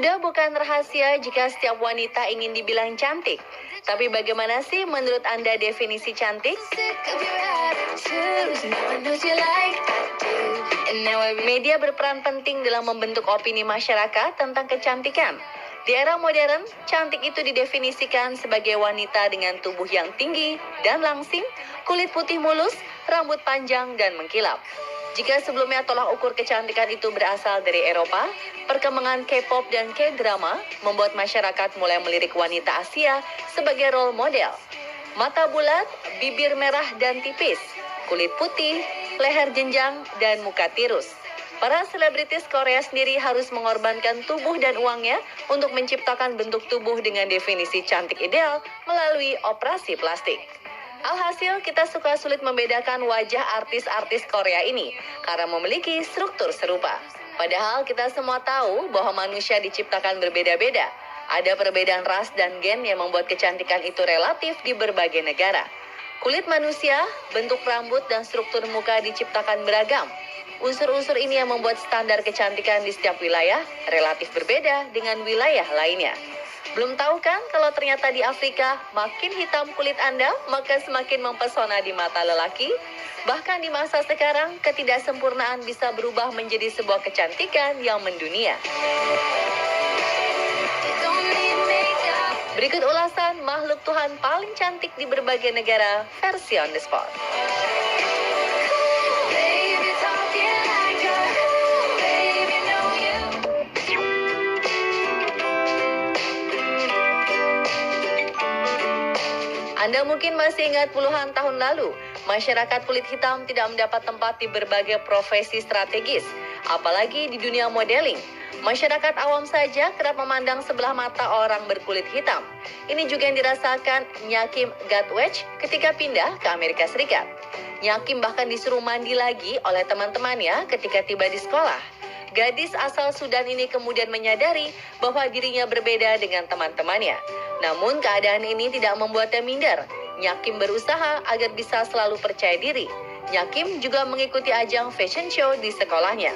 Sudah bukan rahasia jika setiap wanita ingin dibilang cantik. Tapi bagaimana sih menurut Anda definisi cantik? Media berperan penting dalam membentuk opini masyarakat tentang kecantikan. Di era modern, cantik itu didefinisikan sebagai wanita dengan tubuh yang tinggi dan langsing, kulit putih mulus, rambut panjang dan mengkilap. Jika sebelumnya tolak ukur kecantikan itu berasal dari Eropa, perkembangan K-pop dan K-drama membuat masyarakat mulai melirik wanita Asia sebagai role model. Mata bulat, bibir merah dan tipis, kulit putih, leher jenjang, dan muka tirus. Para selebritis Korea sendiri harus mengorbankan tubuh dan uangnya untuk menciptakan bentuk tubuh dengan definisi cantik ideal melalui operasi plastik. Alhasil, kita suka sulit membedakan wajah artis-artis Korea ini karena memiliki struktur serupa. Padahal kita semua tahu bahwa manusia diciptakan berbeda-beda. Ada perbedaan ras dan gen yang membuat kecantikan itu relatif di berbagai negara. Kulit manusia, bentuk rambut, dan struktur muka diciptakan beragam. Unsur-unsur ini yang membuat standar kecantikan di setiap wilayah relatif berbeda dengan wilayah lainnya. Belum tahu kan kalau ternyata di Afrika makin hitam kulit Anda, maka semakin mempesona di mata lelaki? Bahkan di masa sekarang, ketidaksempurnaan bisa berubah menjadi sebuah kecantikan yang mendunia. Berikut ulasan makhluk Tuhan paling cantik di berbagai negara versi On The Spot. Anda mungkin masih ingat puluhan tahun lalu, masyarakat kulit hitam tidak mendapat tempat di berbagai profesi strategis, apalagi di dunia modeling. Masyarakat awam saja kerap memandang sebelah mata orang berkulit hitam. Ini juga yang dirasakan Nyakim Gatwech ketika pindah ke Amerika Serikat. Nyakim bahkan disuruh mandi lagi oleh teman-temannya ketika tiba di sekolah. Gadis asal Sudan ini kemudian menyadari bahwa dirinya berbeda dengan teman-temannya. Namun keadaan ini tidak membuatnya minder. Nyakim berusaha agar bisa selalu percaya diri. Nyakim juga mengikuti ajang fashion show di sekolahnya.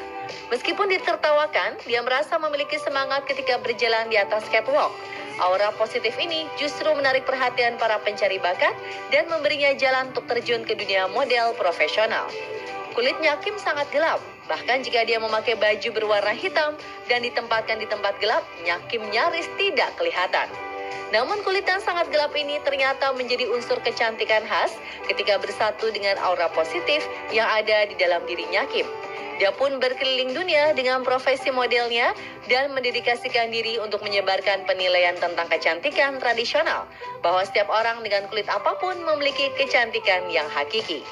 Meskipun ditertawakan, dia merasa memiliki semangat ketika berjalan di atas catwalk. Aura positif ini justru menarik perhatian para pencari bakat dan memberinya jalan untuk terjun ke dunia model profesional. Kulit Nyakim sangat gelap. Bahkan jika dia memakai baju berwarna hitam dan ditempatkan di tempat gelap, Nyakim nyaris tidak kelihatan. Namun kulit yang sangat gelap ini ternyata menjadi unsur kecantikan khas ketika bersatu dengan aura positif yang ada di dalam diri Nyakim. Dia pun berkeliling dunia dengan profesi modelnya dan mendedikasikan diri untuk menyebarkan penilaian tentang kecantikan tradisional, bahwa setiap orang dengan kulit apapun memiliki kecantikan yang hakiki.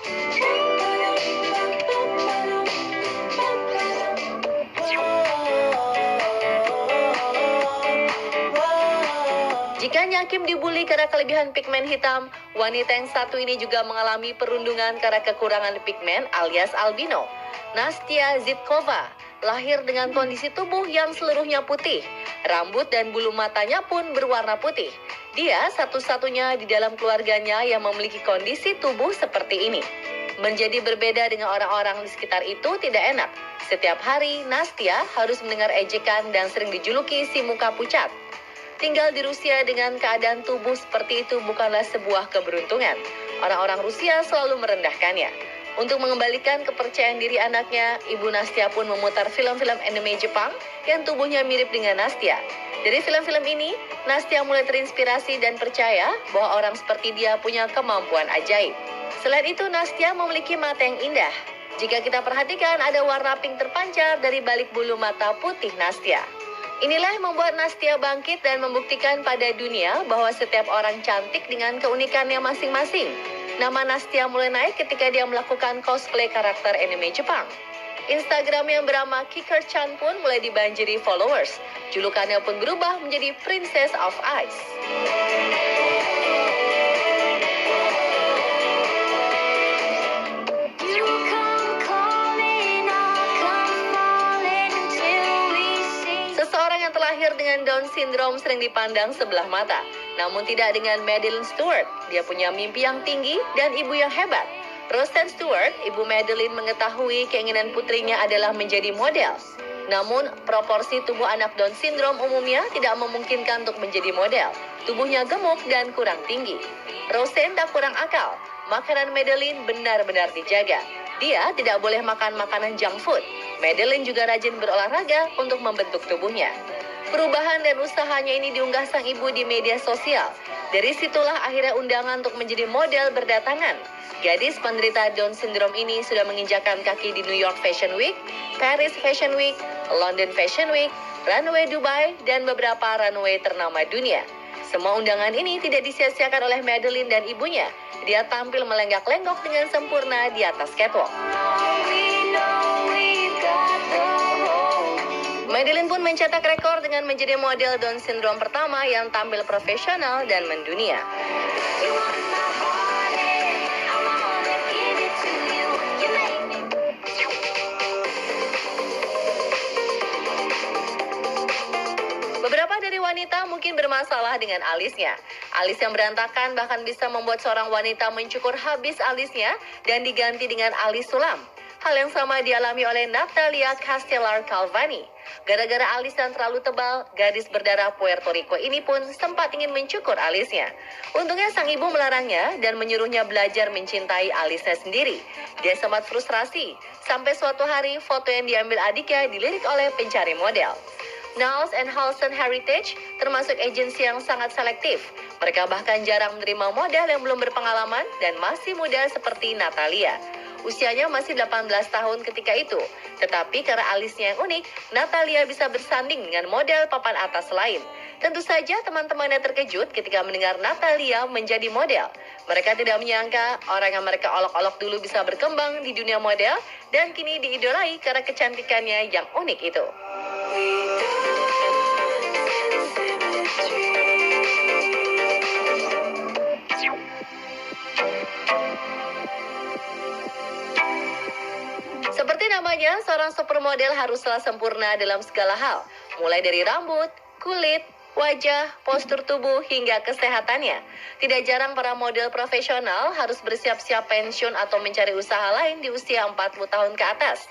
Jika Nyakim dibully karena kelebihan pigmen hitam, wanita yang satu ini juga mengalami perundungan karena kekurangan pigmen alias albino. Nastia Zitkova lahir dengan kondisi tubuh yang seluruhnya putih. Rambut dan bulu matanya pun berwarna putih. Dia satu-satunya di dalam keluarganya yang memiliki kondisi tubuh seperti ini. Menjadi berbeda dengan orang-orang di sekitar itu tidak enak. Setiap hari, Nastia harus mendengar ejekan dan sering dijuluki si muka pucat. Tinggal di Rusia dengan keadaan tubuh seperti itu bukanlah sebuah keberuntungan. Orang-orang Rusia selalu merendahkannya. Untuk mengembalikan kepercayaan diri anaknya, Ibu Nastia pun memutar film-film anime Jepang yang tubuhnya mirip dengan Nastia. Dari film-film ini, Nastia mulai terinspirasi dan percaya bahwa orang seperti dia punya kemampuan ajaib. Selain itu, Nastia memiliki mata yang indah. Jika kita perhatikan, ada warna pink terpancar dari balik bulu mata putih Nastia. Inilah yang membuat Nastia bangkit dan membuktikan pada dunia bahwa setiap orang cantik dengan keunikannya masing-masing. Nama Nastia mulai naik ketika dia melakukan cosplay karakter anime Jepang. Instagram yang bernama Kicker-chan pun mulai dibanjiri followers. Julukannya pun berubah menjadi Princess of Ice. Lahir dengan Down syndrome sering dipandang sebelah mata, namun tidak dengan Madeline Stewart. Dia punya mimpi yang tinggi dan ibu yang hebat. Roseanne Stewart, ibu Madeline, mengetahui keinginan putrinya adalah menjadi model. Namun, proporsi tubuh anak Down syndrome umumnya tidak memungkinkan untuk menjadi model. Tubuhnya gemuk dan kurang tinggi. Rosen tak kurang akal. Makanan Madeline benar-benar dijaga. Dia tidak boleh makan makanan junk food. Madeline juga rajin berolahraga untuk membentuk tubuhnya. Perubahan dan usahanya ini diunggah sang ibu di media sosial. Dari situlah akhirnya undangan untuk menjadi model berdatangan. Gadis penderita Down syndrome ini sudah menginjakan kaki di New York Fashion Week, Paris Fashion Week, London Fashion Week, runway Dubai, dan beberapa runway ternama dunia. Semua undangan ini tidak disia-siakan oleh Madeline dan ibunya. Dia tampil melenggak-lenggok dengan sempurna di atas catwalk. Madeline pun mencetak rekor dengan menjadi model Down syndrome pertama yang tampil profesional dan mendunia. Beberapa dari wanita mungkin bermasalah dengan alisnya. Alis yang berantakan bahkan bisa membuat seorang wanita mencukur habis alisnya dan diganti dengan alis sulam. Hal yang sama dialami oleh Natalia Castellar Calvani. Gara-gara alis yang terlalu tebal, gadis berdarah Puerto Rico ini pun sempat ingin mencukur alisnya. Untungnya sang ibu melarangnya dan menyuruhnya belajar mencintai alisnya sendiri. Dia sempat frustrasi, sampai suatu hari foto yang diambil adiknya dilirik oleh pencari model. Knowles & Halston Heritage termasuk agensi yang sangat selektif. Mereka bahkan jarang menerima model yang belum berpengalaman dan masih muda seperti Natalia. Usianya masih 18 tahun ketika itu. Tetapi karena alisnya yang unik, Natalia bisa bersanding dengan model papan atas lain. Tentu saja teman-temannya terkejut ketika mendengar Natalia menjadi model. Mereka tidak menyangka orang yang mereka olok-olok dulu bisa berkembang di dunia model dan kini diidolai karena kecantikannya yang unik itu. Seperti namanya, seorang supermodel haruslah sempurna dalam segala hal, mulai dari rambut, kulit, wajah, postur tubuh, hingga kesehatannya. Tidak jarang para model profesional harus bersiap-siap pensiun atau mencari usaha lain di usia 40 tahun ke atas.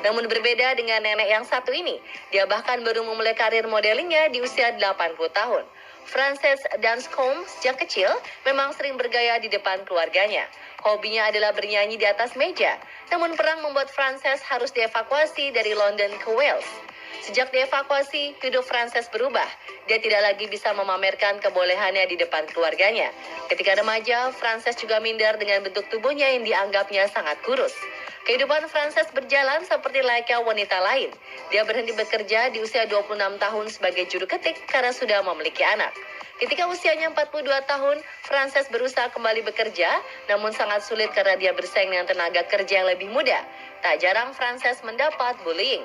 Namun berbeda dengan nenek yang satu ini, dia bahkan baru memulai karir modelingnya di usia 80 tahun. Frances Danscombe sejak kecil memang sering bergaya di depan keluarganya. Hobinya adalah bernyanyi di atas meja. Namun perang membuat Frances harus dievakuasi dari London ke Wales. Sejak dievakuasi, hidup Frances berubah. Dia tidak lagi bisa memamerkan kebolehannya di depan keluarganya. Ketika remaja, Frances juga minder dengan bentuk tubuhnya yang dianggapnya sangat kurus. Kehidupan Frances berjalan seperti layaknya wanita lain. Dia berhenti bekerja di usia 26 tahun sebagai juru ketik karena sudah memiliki anak. Ketika usianya 42 tahun, Frances berusaha kembali bekerja, namun sangat sulit karena dia bersaing dengan tenaga kerja yang lebih muda. Tak jarang Frances mendapat bullying.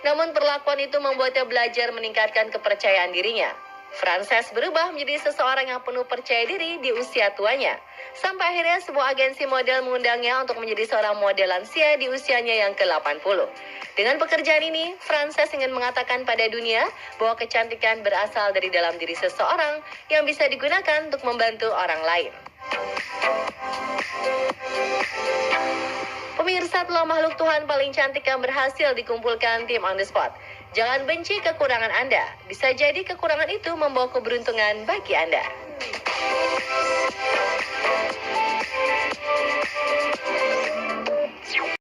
Namun perlakuan itu membuatnya belajar meningkatkan kepercayaan dirinya. Frances berubah menjadi seseorang yang penuh percaya diri di usia tuanya. Sampai akhirnya sebuah agensi model mengundangnya untuk menjadi seorang model lansia di usianya yang ke-80. Dengan pekerjaan ini, Frances ingin mengatakan pada dunia bahwa kecantikan berasal dari dalam diri seseorang yang bisa digunakan untuk membantu orang lain. Pemirsa, telah makhluk Tuhan paling cantik yang berhasil dikumpulkan tim On The Spot. Jangan benci kekurangan Anda. Bisa jadi kekurangan itu membawa keberuntungan bagi Anda.